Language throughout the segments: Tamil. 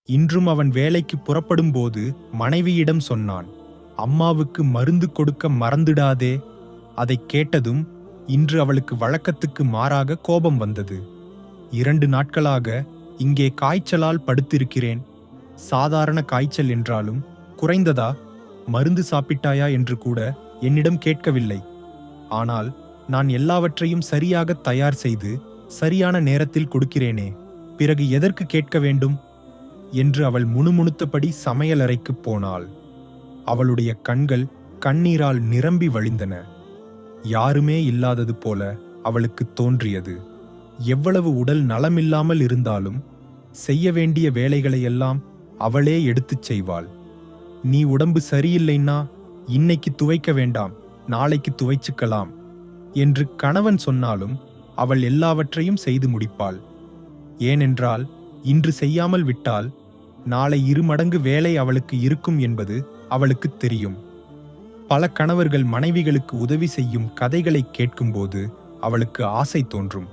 இன்றும் அவன் வேலைக்கு புறப்படும்போது மனைவியிடம் சொன்னான், அம்மாவுக்கு மருந்து கொடுக்க மறந்துடாதே. அதைக் கேட்டதும் இன்று அவளுக்கு வழக்கத்துக்கு மாறாக கோபம் வந்தது. 2 நாட்களாக இங்கே காய்ச்சலால் படுத்திருக்கிறேன். சாதாரண காய்ச்சல் என்றாலும் குறைந்ததா, மருந்து சாப்பிட்டாயா என்று கூட என்னிடம் கேட்கவில்லை. ஆனால் நான் எல்லாவற்றையும் சரியாக தயார் செய்து சரியான நேரத்தில் கொடுக்கிறேனே, பிறகு எதற்கு கேட்க வேண்டும் என்று அவள் முணுமுணுத்தபடி சமையலறைக்குப் போனாள். அவளுடைய கண்கள் கண்ணீரால் நிரம்பி வழிந்தன. யாருமே இல்லாதது போல அவளுக்கு தோன்றியது. எவ்வளவு உடல் நலமில்லாமல் இருந்தாலும் செய்ய வேண்டிய வேலைகளையெல்லாம் அவளே எடுத்துச் செய்வாள். நீ உடம்பு சரியில்லைன்னா இன்னைக்கு துவைக்க வேண்டாம், நாளைக்கு துவைச்சுக்கலாம் என்று கணவன் சொன்னாலும் அவள் எல்லாவற்றையும் செய்து முடிப்பாள். ஏனென்றால் இன்று செய்யாமல் விட்டால் நாளை 2 மடங்கு வேலை அவளுக்கு இருக்கும் என்பது அவளுக்குத் தெரியும். பல கணவர்கள் மனைவிகளுக்கு உதவி செய்யும் கதைகளை கேட்கும்போது அவளுக்கு ஆசை தோன்றும்.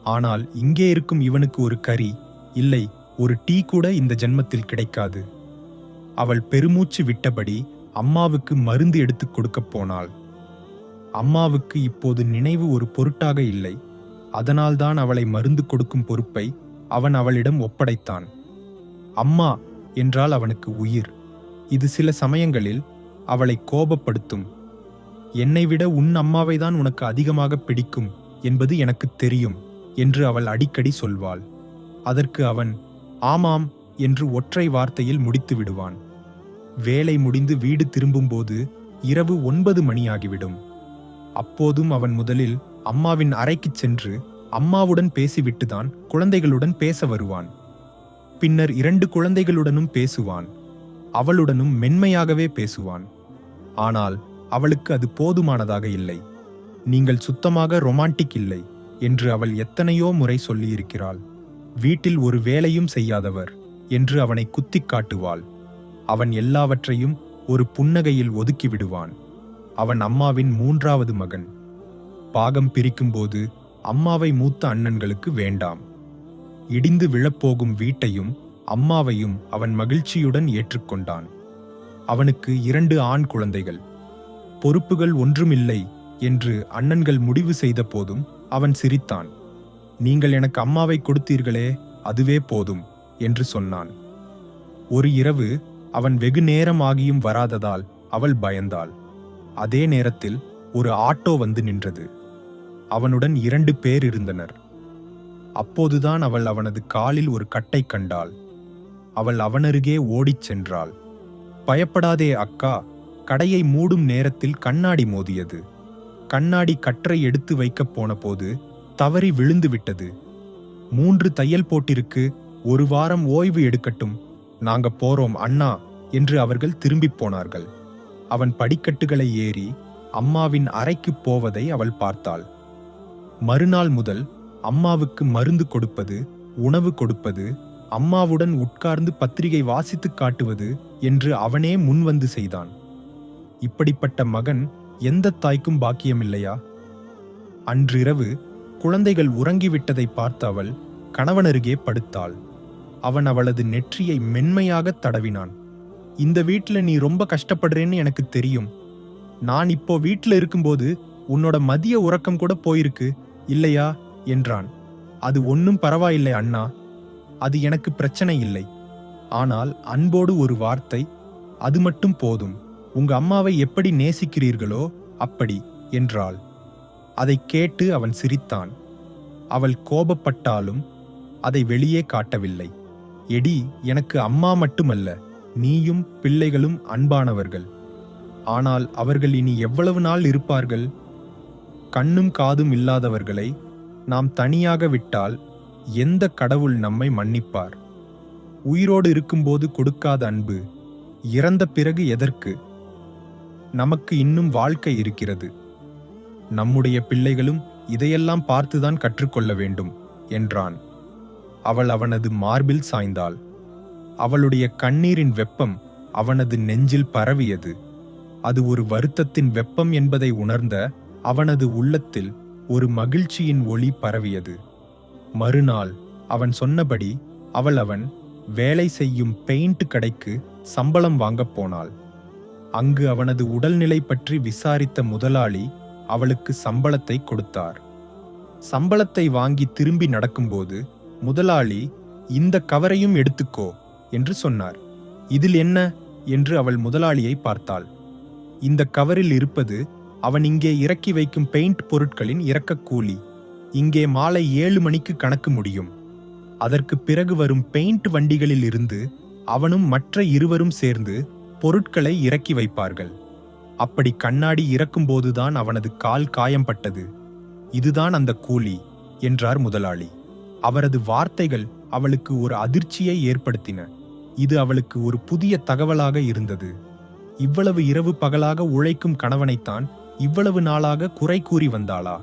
ஆனால் இங்கே இருக்கும் இவனுக்கு ஒரு கறி இல்லை, ஒரு டீ கூட இந்த ஜென்மத்தில் கிடைக்காது. அவள் பெருமூச்சு விட்டபடி அம்மாவுக்கு மருந்து எடுத்துக் கொடுக்கப் போனாள். அம்மாவுக்கு இப்போது நினைவு ஒரு பொருட்டாக இல்லை. அதனால்தான் அவளை மருந்து கொடுக்கும் பொறுப்பை அவன் அவளிடம் ஒப்படைத்தான். அம்மா என்றால் அவனுக்கு உயிர். இது சில சமயங்களில் அவளை கோபப்படுத்தும். என்னை விட உன் அம்மாவைதான் உனக்கு அதிகமாக பிடிக்கும் என்பது எனக்கு தெரியும் என்று அவள் அடிக்கடி சொல்வாள். அதற்கு அவன் ஆமாம் என்று ஒற்றை வார்த்தையில் முடித்து விடுவான். வேலை முடிந்து வீடு திரும்பும்போது இரவு 9 மணியாகிவிடும். அப்போதும் அவன் முதலில் அம்மாவின் அறைக்குச் சென்று அம்மாவுடன் பேசிவிட்டுதான் குழந்தைகளுடன் பேச வருவான். பின்னர் 2 குழந்தைகளுடனும் பேசுவான். அவளுடனும் மென்மையாகவே பேசுவான். ஆனால் அவளுக்கு அது போதுமானதாக இல்லை. நீங்கள் சுத்தமாக ரொமான்டிக் இல்லை என்று அவள் எத்தனையோ முறை சொல்லியிருக்கிறாள். வீட்டில் ஒரு வேலையும் செய்யாதவர் என்று அவனை குத்திக் காட்டுவாள். அவன் எல்லாவற்றையும் ஒரு புன்னகையில் ஒதுக்கி விடுவான். அவன் அம்மாவின் 3வது மகன். பாகம் பிரிக்கும்போது அம்மாவை மூத்த அண்ணன்களுக்கு வேண்டாம். இடிந்து விழப்போகும் வீட்டையும் அம்மாவையும் அவன் மகிழ்ச்சியுடன் ஏற்றுக்கொண்டான். அவனுக்கு 2 ஆண் குழந்தைகள். பொறுப்புகள் ஒன்றுமில்லை என்று அண்ணன்கள் முடிவு செய்த போதும் அவன் சிரித்தான். நீங்கள் எனக்கு அம்மாவை கொடுத்தீர்களே, அதுவே போதும் என்று சொன்னான். ஒரு இரவு அவன் வெகு நேரம் ஆகியும் வராததால் அவள் பயந்தாள். அதே நேரத்தில் ஒரு ஆட்டோ வந்து நின்றது. அவனுடன் 2 பேர் இருந்தனர். அப்போதுதான் அவள் அவனது காலில் ஒரு கட்டை கண்டாள். அவள் அவனருகே ஓடிச் சென்றாள். பயப்படாதே அக்கா. கடையை மூடும் நேரத்தில் கண்ணாடி மோதியது. கண்ணாடி கற்றை எடுத்து வைக்கப் போன போது தவறி விழுந்து விட்டது. 3 தையல் போட்டிருக்கு, 1 வாரம் ஓய்வு எடுக்கட்டும், நாங்க போறோம் அண்ணா என்று அவர்கள் திரும்பிப் போனார்கள். அவன் படிக்கட்டுகளை ஏறி அம்மாவின் அறைக்குப் போவதை அவள் பார்த்தாள். மறுநாள் முதல் அம்மாவுக்கு மருந்து கொடுப்பது, உணவு கொடுப்பது, அம்மாவுடன் உட்கார்ந்து பத்திரிகை வாசித்து காட்டுவது என்று அவனே முன்வந்து செய்தான். இப்படிப்பட்ட மகன் எந்த தாய்க்கும் பாக்கியமில்லையா? அன்றிரவு குழந்தைகள் உறங்கிவிட்டதை பார்த்த அவள் கணவனருகே படுத்தாள். அவன் அவளது நெற்றியை மென்மையாக தடவினான். இந்த வீட்டுல நீ ரொம்ப கஷ்டப்படுறேன்னு எனக்கு தெரியும். நான் இப்போ வீட்டுல இருக்கும்போது உன்னோட மதிய உறக்கம் கூட போயிருக்கு இல்லையா என்றான். அது ஒன்னும் பரவாயில்லை அண்ணா, அது எனக்கு பிரச்சனை இல்லை. ஆனால் அன்போடு ஒரு வார்த்தை, அது மட்டும் போதும். உங்க அம்மாவை எப்படி நேசிக்கிறீர்களோ அப்படி என்றாள். அதை கேட்டு அவன் சிரித்தான். அவள் கோபப்பட்டாலும் அதை வெளியே காட்டவில்லை. எடி, எனக்கு அம்மா மட்டுமல்ல, நீயும் பிள்ளைகளும் அன்பானவர்கள். ஆனால் அவர்கள் இனி எவ்வளவு நாள் இருப்பார்கள்? கண்ணும் காதும் இல்லாதவர்களை நாம் தனியாக விட்டால் எந்த கடவுள் நம்மை மன்னிப்பார்? உயிரோடு இருக்கும்போது கொடுக்காத அன்பு இறந்த பிறகு எதற்கு? நமக்கு இன்னும் வாழ்க்கை இருக்கிறது. நம்முடைய பிள்ளைகளும் இதையெல்லாம் பார்த்துதான் கற்றுக்கொள்ள வேண்டும் என்றான். அவள் அவனது மார்பில் சாய்ந்தாள். அவளுடைய கண்ணீரின் வெப்பம் அவனது நெஞ்சில் பரவியது. அது ஒரு வருத்தத்தின் வெப்பம் என்பதை உணர்ந்த அவனது உள்ளத்தில் ஒரு மகிழ்ச்சியின் ஒளி பரவியது. மறுநாள் அவன் சொன்னபடி அவன் வேலை செய்யும் பெயிண்ட் கடைக்கு சம்பளம் வாங்கப் போனாள். அங்கு அவனது உடல்நிலை பற்றி விசாரித்த முதலாளி அவளுக்கு சம்பளத்தை கொடுத்தார். சம்பளத்தை வாங்கி திரும்பி நடக்கும்போது முதலாளி, இந்த கவரையும் எடுத்துக்கோ என்று சொன்னார். இதில் என்ன என்று அவள் முதலாளியை பார்த்தாள். இந்த கவரில் இருப்பது அவன் இங்கே இறக்கி வைக்கும் பெயிண்ட் பொருட்களின் இறக்கக் கூலி. இங்கே மாலை 7 மணிக்கு கணக்கு முடியும். அதற்கு பிறகு வரும் பெயிண்ட் வண்டிகளில் இருந்து அவனும் மற்ற இருவரும் சேர்ந்து பொருட்களை இறக்கி வைப்பார்கள். அப்படி கண்ணாடி இறக்கும்போதுதான் அவனது கால் காயம்பட்டது. இதுதான் அந்த கூலி என்றார் முதலாளி. அவரது வார்த்தைகள் அவளுக்கு ஒரு அதிர்ச்சியை ஏற்படுத்தின. இது அவளுக்கு ஒரு புதிய தகவலாக இருந்தது. இவ்வளவு இரவு பகலாக உழைக்கும் கணவனைத்தான் இவ்வளவு நாளாக குறை கூறி வந்தாளா?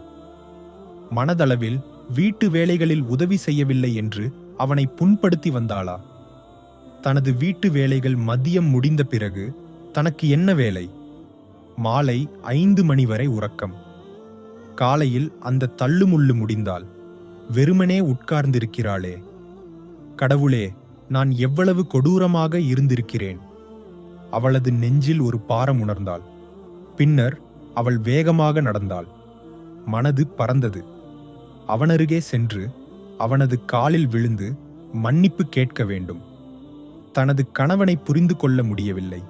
மனதளவில் வீட்டு வேலைகளில் உதவி செய்யவில்லை என்று அவனை புண்படுத்தி வந்தாளா? தனது வீட்டு வேலைகள் மதியம் முடிந்த பிறகு தனக்கு என்ன வேலை? மாலை 5 மணி வரை உறக்கம். காலையில் அந்த தள்ளுமுள்ளு முடிந்தால் வெறுமனே உட்கார்ந்திருக்கிறாளே. கடவுளே, நான் எவ்வளவு கொடூரமாக இருந்திருக்கிறேன். அவளது நெஞ்சில் ஒரு பாரம் உணர்ந்தாள். பின்னர் அவள் வேகமாக நடந்தாள். மனது பறந்தது. அவனருகே சென்று அவனது காலில் விழுந்து மன்னிப்பு கேட்க வேண்டும். தனது கணவனை புரிந்து கொள்ள முடியவில்லை.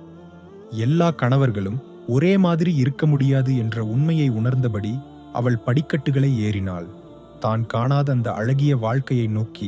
எல்லா கணவர்களும் ஒரே மாதிரி இருக்க முடியாது என்ற உண்மையை உணர்ந்தபடி அவள் படிக்கட்டுகளை ஏறினாள். தான் காணாத அந்த அழகிய வாழ்க்கையை நோக்கி